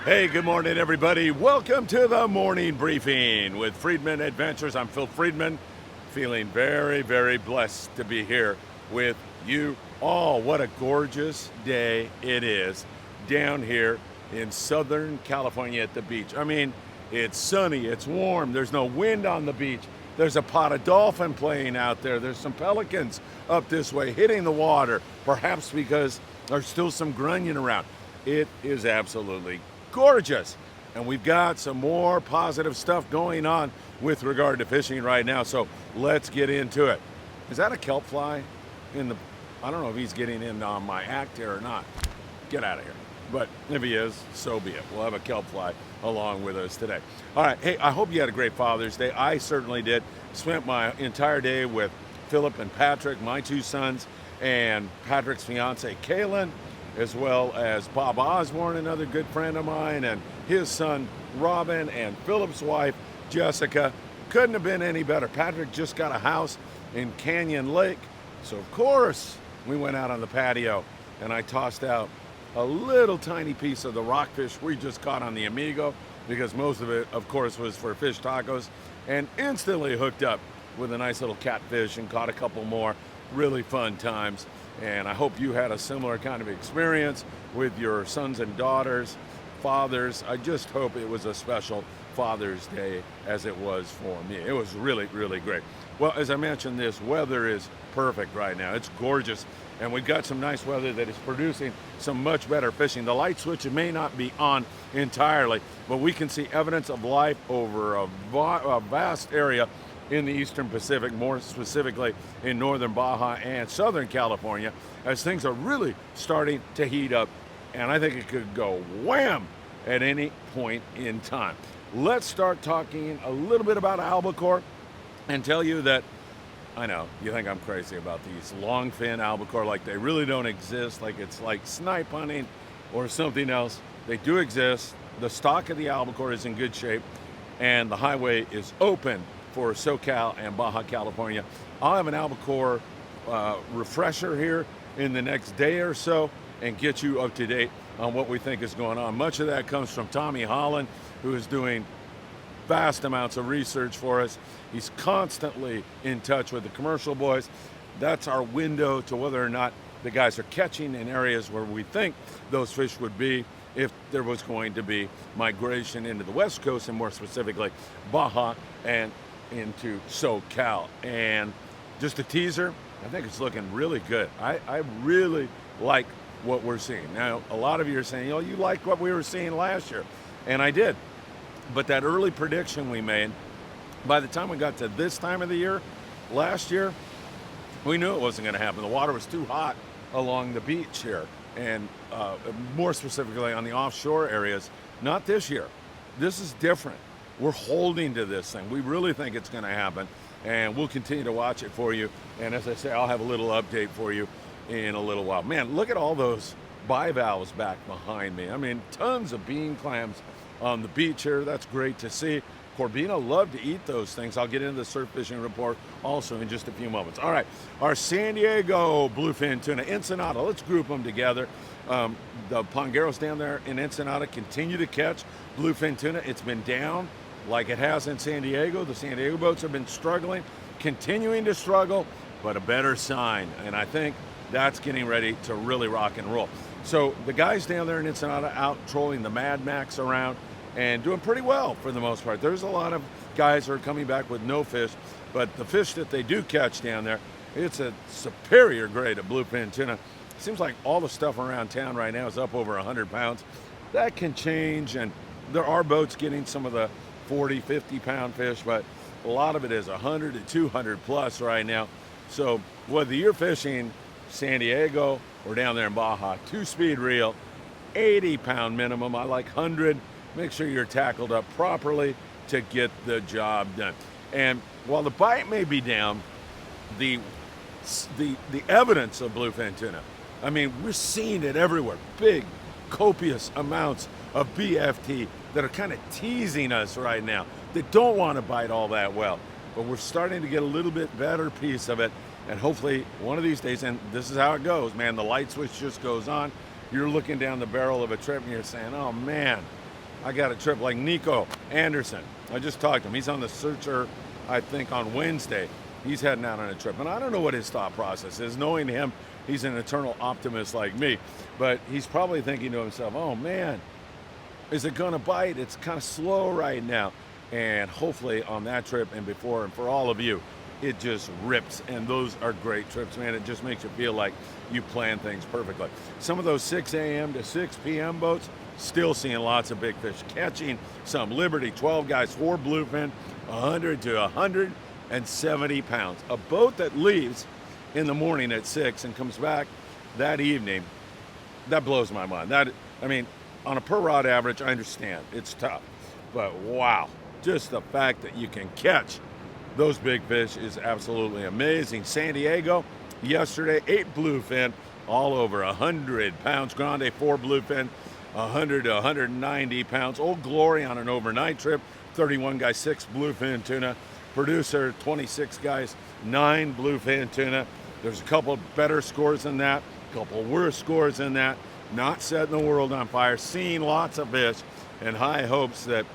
Hey, good morning, everybody. Welcome to the morning briefing with Friedman Adventures. I'm Phil Friedman, feeling very, very blessed to be here with you all. What a gorgeous day it is down here in Southern California at the beach. I mean, it's sunny, it's warm, there's no wind on the beach. There's a pot of dolphin playing out there. There's some pelicans up this way hitting the water, perhaps because there's still some grunion around. It is absolutely gorgeous. And we've got some more positive stuff going on with regard to fishing right now. So let's get into it. Is that a kelp fly in the, I don't know if he's getting in on my act here or not. Get out of here. But if he is, so be it. We'll have a kelp fly along with us today. All right. Hey, I hope you had a great Father's Day. I certainly did. Spent my entire day with Philip and Patrick, my two sons, and Patrick's fiance, Kaylin, as well as Bob Osborne, another good friend of mine, and his son, Robin, and Philip's wife, Jessica. Couldn't have been any better. Patrick just got a house in Canyon Lake, so of course we went out on the patio, and I tossed out a little tiny piece of the rockfish we just caught on the Amigo, because most of it, of course, was for fish tacos, and instantly hooked up with a nice little catfish and caught a couple more. Really fun times. And I hope you had a similar kind of experience with your sons and daughters, fathers. I just hope it was a special Father's Day as it was for me. It was really, really great. Well, as I mentioned, this weather is perfect right now. It's gorgeous. And we've got some nice weather that is producing some much better fishing. The light switch may not be on entirely, but we can see evidence of life over a vast area in the Eastern Pacific, more specifically in northern Baja and Southern California, as things are really starting to heat up. And I think it could go wham at any point in time. Let's start talking a little bit about albacore and tell you that, I know, you think I'm crazy about these longfin albacore, like they really don't exist, like it's like snipe hunting or something else. They do exist. The stock of the albacore is in good shape, and the highway is open for SoCal and Baja California. I'll have an albacore refresher here in the next day or so and get you up to date on what we think is going on. Much of that comes from Tommy Holland, who is doing vast amounts of research for us. He's constantly in touch with the commercial boys. That's our window to whether or not the guys are catching in areas where we think those fish would be if there was going to be migration into the West Coast, and more specifically Baja and into SoCal. And just a teaser, I think it's looking really good. I really like what we're seeing. Now, a lot of you are saying, oh, you like what we were seeing last year. And I did. But that early prediction we made, by the time we got to this time of the year, last year, we knew it wasn't going to happen. The water was too hot along the beach here, and more specifically on the offshore areas. Not this year. This is different. We're holding to this thing. We really think it's going to happen, and we'll continue to watch it for you. And as I say, I'll have a little update for you in a little while. Man, look at all those bivalves back behind me. I mean, tons of bean clams on the beach here. That's great to see. Corbina love to eat those things. I'll get into the surf fishing report also in just a few moments. All right, our San Diego bluefin tuna, Ensenada, let's group them together. The pongueros down there in Ensenada continue to catch bluefin tuna. It's been down like it has in San Diego. The San Diego boats have been struggling, continuing to struggle, but a better sign. And I think that's getting ready to really rock and roll. So the guys down there in Ensenada out trolling the Mad Max around and doing pretty well for the most part. There's a lot of guys who are coming back with no fish, but the fish that they do catch down there, it's a superior grade of bluefin tuna. Seems like all the stuff around town right now is up over 100 pounds. That can change, and there are boats getting some of the 40, 50-pound fish, but a lot of it is 100 to 200 plus right now. So whether you're fishing San Diego or down there in Baja, 2-speed reel, 80-pound minimum. I like 100. Make sure you're tackled up properly to get the job done. And while the bite may be down, the evidence of bluefin tuna, I mean, we're seeing it everywhere. Big, copious amounts of BFT that are kind of teasing us right now. They don't want to bite all that well, but we're starting to get a little bit better piece of it. And hopefully one of these days, and this is how it goes, man, the light switch just goes on. You're looking down the barrel of a trip and you're saying, oh man, I got a trip like Nico Anderson. I just talked to him. He's on the Searcher, I think, on Wednesday. He's heading out on a trip. And I don't know what his thought process is. Knowing him, he's an eternal optimist like me. But he's probably thinking to himself, oh, man, is it going to bite? It's kind of slow right now. And hopefully on that trip and before, and for all of you, it just rips. And those are great trips, man. It just makes you feel like you plan things perfectly. Some of those 6 a.m. to 6 p.m. boats, still seeing lots of big fish. Catching some Liberty 12 guys, 4 bluefin, 100 to 170 pounds. A boat that leaves in the morning at 6 and comes back that evening, that blows my mind. I mean, on a per rod average, I understand it's tough, but wow, just the fact that you can catch those big fish is absolutely amazing. San Diego, yesterday, 8 bluefin, all over 100 pounds. Grande, 4 bluefin, 100 to 190 pounds. Old Glory on an overnight trip, 31 guys, 6 bluefin tuna. Producer, 26 guys, 9 bluefin tuna. There's a couple better scores than that, a couple worse scores than that. Not setting the world on fire, seeing lots of fish, and high hopes that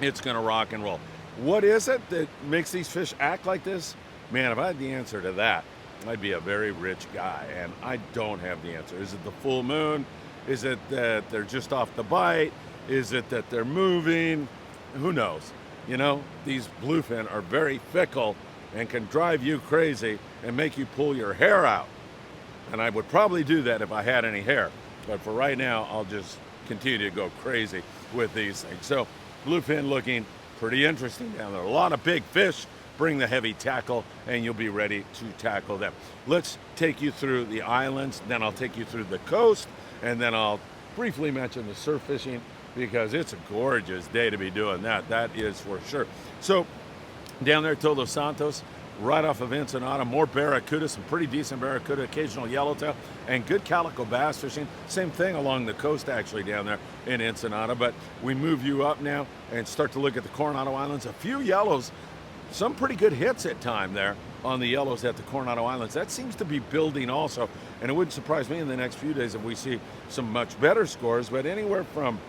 it's going to rock and roll. What is it that makes these fish act like this? Man, if I had the answer to that, I'd be a very rich guy, and I don't have the answer. Is it the full moon? Is it that they're just off the bite? Is it that they're moving? Who knows? You know, these bluefin are very fickle and can drive you crazy and make you pull your hair out. And I would probably do that if I had any hair. But for right now, I'll just continue to go crazy with these things. So bluefin looking pretty interesting down there. A lot of big fish. Bring the heavy tackle and you'll be ready to tackle them. Let's take you through the islands, then I'll take you through the coast, and then I'll briefly mention the surf fishing because it's a gorgeous day to be doing that. That is for sure. So down there at Todos Santos, right off of Ensenada, more Barracuda, some pretty decent Barracuda, occasional yellowtail, and good calico bass fishing. Same thing along the coast actually down there in Ensenada, but we move you up now and start to look at the Coronado Islands. A few yellows, some pretty good hits at time there on the yellows at the Coronado Islands. That seems to be building also, and it wouldn't surprise me in the next few days if we see some much better scores, but anywhere from,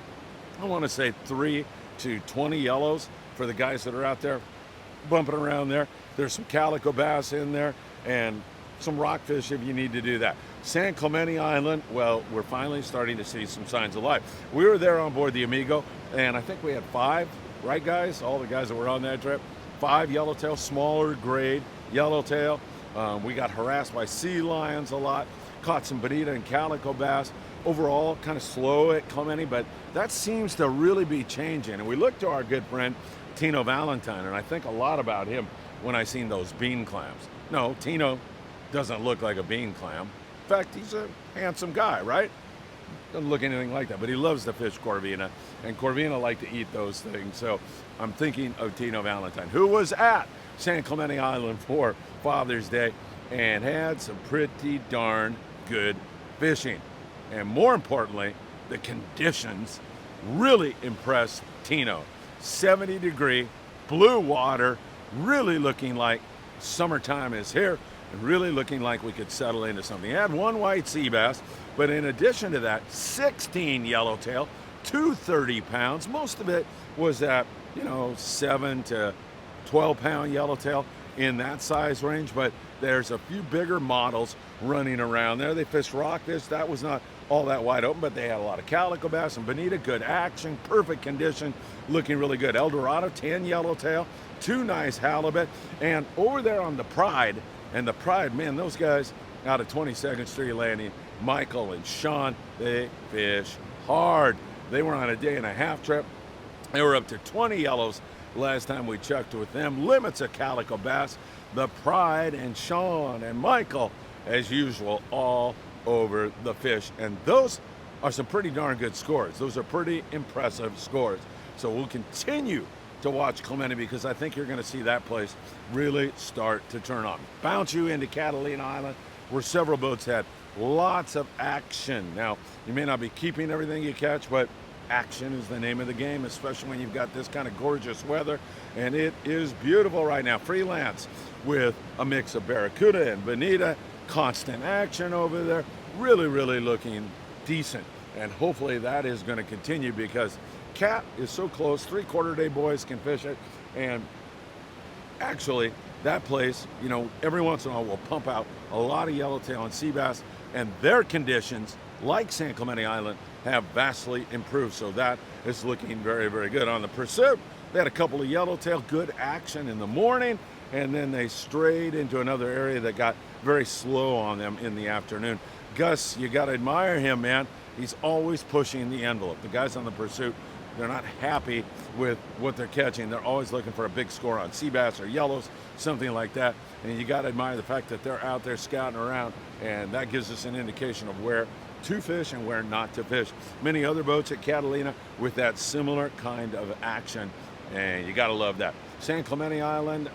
I want to say 3 to 20 yellows for the guys that are out there bumping around there. There's some calico bass in there and some rockfish if you need to do that. San Clemente Island, well, we're finally starting to see some signs of life. We were there on board the Amigo, and I think we had 5, right guys? All the guys that were on that trip. 5 yellowtail, smaller grade yellowtail. We got harassed by sea lions a lot. Caught some bonita and calico bass. Overall, kind of slow at Clemente, but that seems to really be changing. And we look to our good friend, Tino Valentine, and I think a lot about him when I seen those bean clams. No, Tino doesn't look like a bean clam. In fact, he's a handsome guy, right? Doesn't look anything like that, but he loves to fish corvina, and corvina like to eat those things. So I'm thinking of Tino Valentine, who was at San Clemente Island for Father's Day and had some pretty darn good fishing. And more importantly, the conditions really impressed Tino. 70-degree, blue water, really looking like summertime is here, and really looking like we could settle into something. He had 1 white sea bass, but in addition to that, 16 yellowtail, 230 pounds. Most of it was at, 7 to 12 pound yellowtail in that size range, but there's a few bigger models running around there. They fished rockfish. That was not all that wide open, but they had a lot of calico bass and bonita, good action, perfect condition, looking really good. El Dorado, 10 yellowtail, 2 nice halibut, and over there on the Pride, and the Pride, man, those guys out of 22nd Street Landing, Michael and Sean, they fish hard. They were on a day-and-a-half trip. They were up to 20 yellows last time we checked with them. Limits of calico bass. The Pride and Sean and Michael, as usual, all over the fish. And those are some pretty darn good scores. Those are pretty impressive scores. So we'll continue to watch Clemente because I think you're going to see that place really start to turn on. Bounce you into Catalina Island, where several boats had lots of action. Now, you may not be keeping everything you catch, but action is the name of the game, especially when you've got this kind of gorgeous weather, and it is beautiful right now. Freelance with a mix of Barracuda and bonita, constant action over there, really looking decent and hopefully that is going to continue because Cat is so close. 3/4 day boys can fish it, and actually that place, you know, every once in a while will pump out a lot of yellowtail and sea bass, and their conditions, like San Clemente Island, have vastly improved. So that is looking very, very good. On the pursuit, they had a couple of yellowtail, good action in the morning, and then they strayed into another area that got very slow on them in the afternoon. Gus, you got to admire him, man. He's always pushing the envelope. The guys on the pursuit, they're not happy with what they're catching. They're always looking for a big score on sea bass or yellows, something like that. And you got to admire the fact that they're out there scouting around, and that gives us an indication of where to fish and where not to fish. Many other boats at Catalina with that similar kind of action, and you got to love that. San Clemente Island,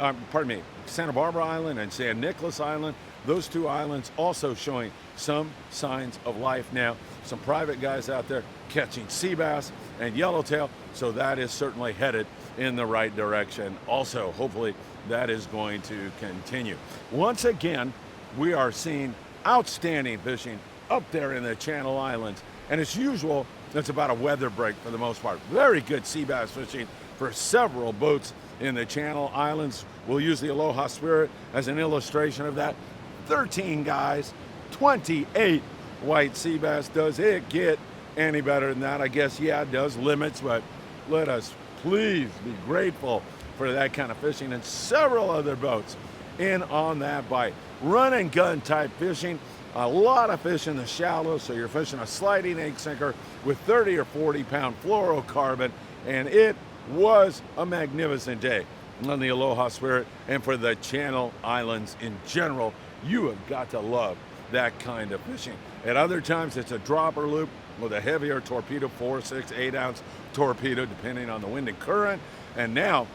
Santa Barbara Island and San Nicolas Island, those two islands also showing some signs of life now. Some private guys out there catching sea bass and yellowtail, so that is certainly headed in the right direction. Also, hopefully that is going to continue. Once again, we are seeing outstanding fishing up there in the Channel Islands, and as usual, it's about a weather break for the most part. Very good sea bass fishing for several boats in the Channel Islands. We'll use the Aloha Spirit as an illustration of that. 13 guys, 28 white sea bass. Does it get any better than that? I guess, yeah, it does. Limits, but let us please be grateful for that kind of fishing, and several other boats in on that bite. Run and gun type fishing. A lot of fish in the shallows, so you're fishing a sliding egg sinker with 30 or 40 pound fluorocarbon, and it was a magnificent day on the Aloha Spirit, and for the Channel Islands in general, you have got to love that kind of fishing. At other times, it's a dropper loop with a heavier torpedo, 4, 6, 8 ounce torpedo, depending on the wind and current. And now,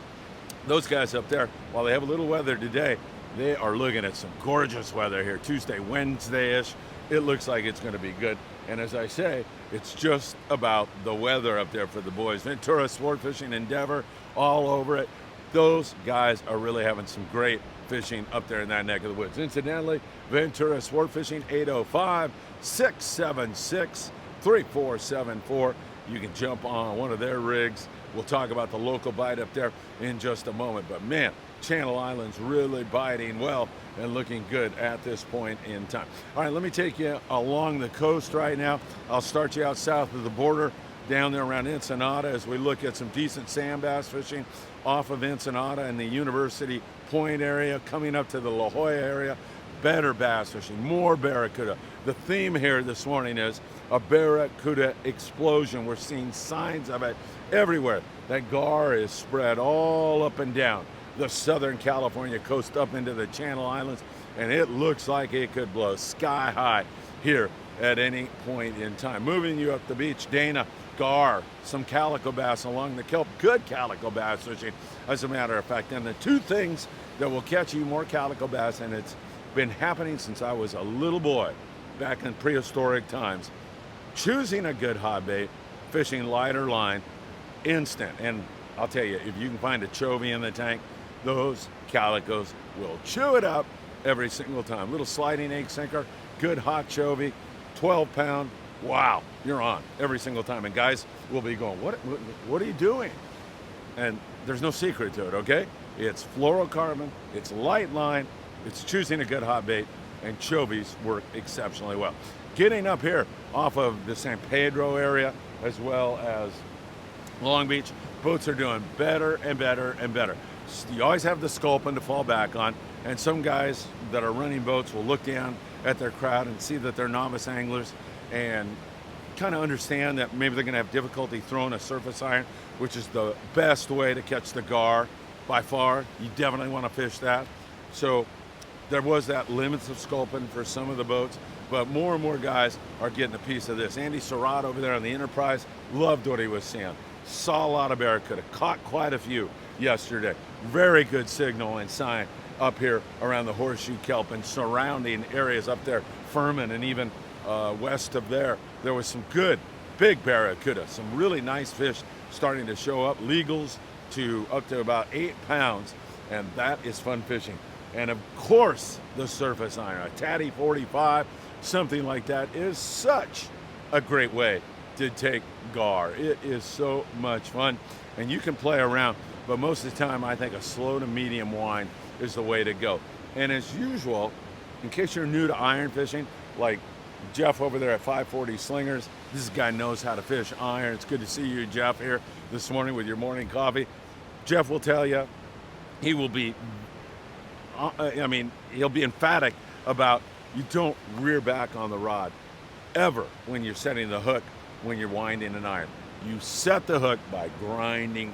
those guys up there, while they have a little weather today, they are looking at some gorgeous weather here. Tuesday, Wednesday-ish. It looks like it's going to be good. And as I say, it's just about the weather up there for the boys. Ventura Sport Fishing Endeavor, all over it. Those guys are really having some great fishing up there in that neck of the woods. Incidentally, Ventura Sport Fishing, 805-676-3474. You can jump on one of their rigs. We'll talk about the local bite up there in just a moment. But man, Channel Islands really biting well and looking good at this point in time. All right, let me take you along the coast right now. I'll start you out south of the border, down there around Ensenada, as we look at some decent sand bass fishing off of Ensenada and the University Point area, coming up to the La Jolla area. Better bass fishing, more barracuda. The theme here this morning is a barracuda explosion. We're seeing signs of it everywhere. That gar is spread all up and down the Southern California coast up into the Channel Islands, and it looks like it could blow sky high here at any point in time. Moving you up the beach, Dana, gar, some calico bass along the kelp. Good calico bass fishing, as a matter of fact. And the two things that will catch you more calico bass, and it's been happening since I was a little boy back in prehistoric times, choosing a good hot bait, fishing lighter line, instant. And I'll tell you, if you can find a chovy in the tank, those calicos will chew it up every single time. Little sliding egg sinker, good hot chovy, 12 pound. Wow, you're on every single time. And guys will be going, what are you doing? And there's no secret to it, okay? It's fluorocarbon, it's light line, it's choosing a good hot bait, and chovies work exceptionally well. Getting up here off of the San Pedro area, as well as Long Beach, boats are doing better and better and better. You always have the sculpin to fall back on, and some guys that are running boats will look down at their crowd and see that they're novice anglers and kind of understand that maybe they're going to have difficulty throwing a surface iron, which is the best way to catch the gar by far. You definitely want to fish that. So there was that limits of sculpin for some of the boats, but more and more guys are getting a piece of this. Andy Surratt over there on the Enterprise loved what he was seeing. Saw a lot of barracuda, caught quite a few yesterday. Very good signal and sign up here around the Horseshoe Kelp and surrounding areas up there, Furman, and even west of there. There was some good big barracuda, some really nice fish starting to show up, legals to up to about 8 pounds, and that is fun fishing. And of course, the surface iron, a Tatty 45, something like that is such a great way to take gar. It is so much fun, and you can play around, but most of the time I think a slow to medium wind is the way to go. And as usual, in case you're new to iron fishing, like Jeff over there at 540 Slingers, this guy knows how to fish iron. It's good to see you, Jeff, here this morning with your morning coffee. Jeff will tell you, he will be, he'll be emphatic about you don't rear back on the rod ever when you're setting the hook, when you're winding an iron. You set the hook by grinding.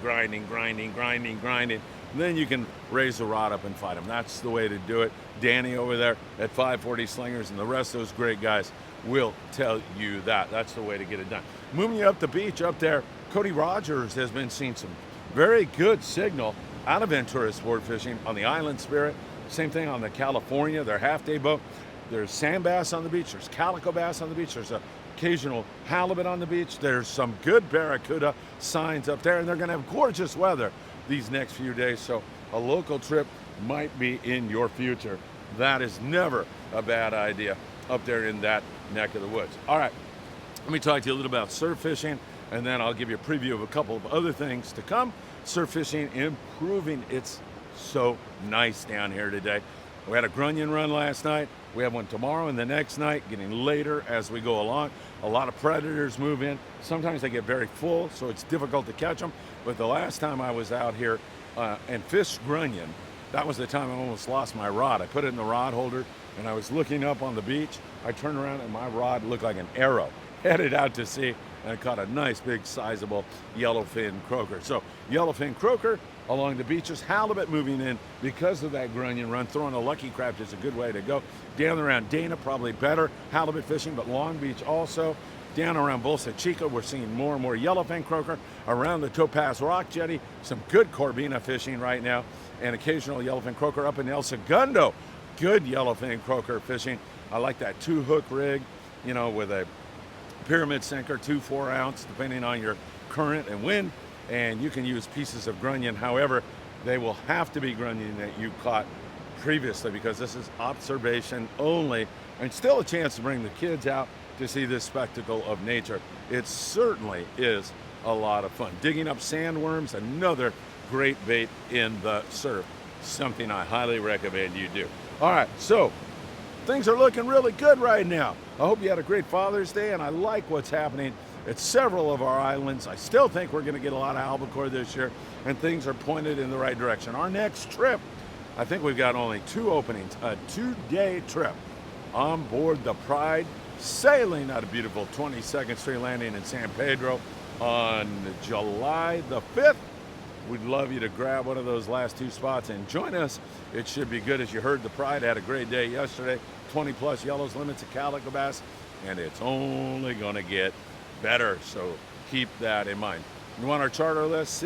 Then you can raise the rod up and fight them. That's the way to do it. Danny over there at 540 Slingers and the rest of those great guys will tell you that. That's the way to get it done. Moving you up the beach up there, Cody Rogers has been seeing some very good signal out of Ventura sport fishing on the Island Spirit. Same thing on the California, their half-day boat. There's sand bass on the beach. There's calico bass on the beach. There's occasional halibut on the beach. There's some good barracuda signs up there, and they're going to have gorgeous weather these next few days, so a local trip might be in your future. That is never a bad idea up there in that neck of the woods. All right, let me talk to you a little about surf fishing, and then I'll give you a preview of a couple of other things to come. Surf fishing improving. It's so nice down here today. We had a grunion run last night. We have one tomorrow and the next night, getting later as we go along. A lot of predators move in. Sometimes they get very full, so it's difficult to catch them. But the last time I was out here and fished grunion, that was the time I almost lost my rod. I put it in the rod holder, and I was looking up on the beach. I turned around, and my rod looked like an arrow headed out to sea, and I caught a nice, big, sizable yellowfin croaker. So yellowfin croaker along the beaches, halibut moving in because of that grunion run. Throwing a lucky crab is a good way to go. Down around Dana, probably better halibut fishing, but Long Beach also. Down around Bolsa Chica, we're seeing more and more yellowfin croaker. Around the Topaz Rock Jetty, some good Corbina fishing right now, and occasional yellowfin croaker up in El Segundo. Good yellowfin croaker fishing. I like that 2-hook rig, you know, with a pyramid sinker, 2 4-ounce, depending on your current and wind. And you can use pieces of grunion. However, they will have to be grunion that you caught previously, because this is observation only, and still a chance to bring the kids out to see this spectacle of nature. It certainly is a lot of fun. Digging up sandworms, another great bait in the surf. Something I highly recommend you do. All right, so things are looking really good right now. I hope you had a great Father's Day, and I like what's happening at several of our islands. I still think we're going to get a lot of albacore this year, and things are pointed in the right direction. Our next trip, I think we've got only 2 openings, a 2-day trip on board the Pride, sailing out of beautiful 22nd Street Landing in San Pedro on July the 5th. We'd love you to grab one of those last 2 spots and join us. It should be good. As you heard, the Pride had a great day yesterday. 20+ yellows, limits of calico bass, and it's only going to get better, so keep that in mind. You want our charter list?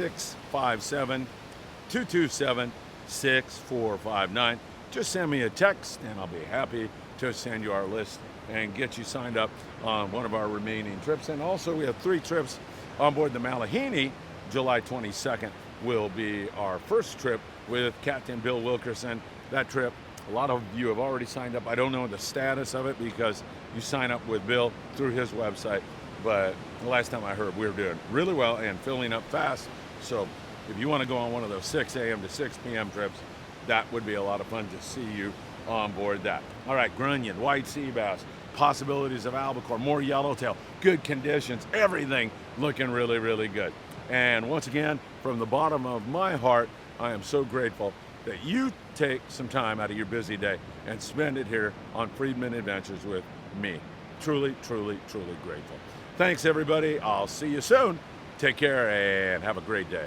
657-227-6459. Just send me a text, and I'll be happy to send you our list and get you signed up on one of our remaining trips. And also, we have 3 trips on board the Malahini. July 22nd will be our first trip with Captain Bill Wilkerson. That trip, a lot of you have already signed up. I don't know the status of it because you sign up with Bill through his website, but the last time I heard, we were doing really well and filling up fast. So if you want to go on one of those 6 a.m. to 6 p.m. trips, that would be a lot of fun to see you on board that. All right, grunion, white sea bass, possibilities of albacore, more yellowtail, good conditions, everything looking really, really good. And once again, from the bottom of my heart, I am so grateful that you take some time out of your busy day and spend it here on Friedman Adventures with me. Truly, truly, truly grateful. Thanks, everybody. I'll see you soon. Take care and have a great day.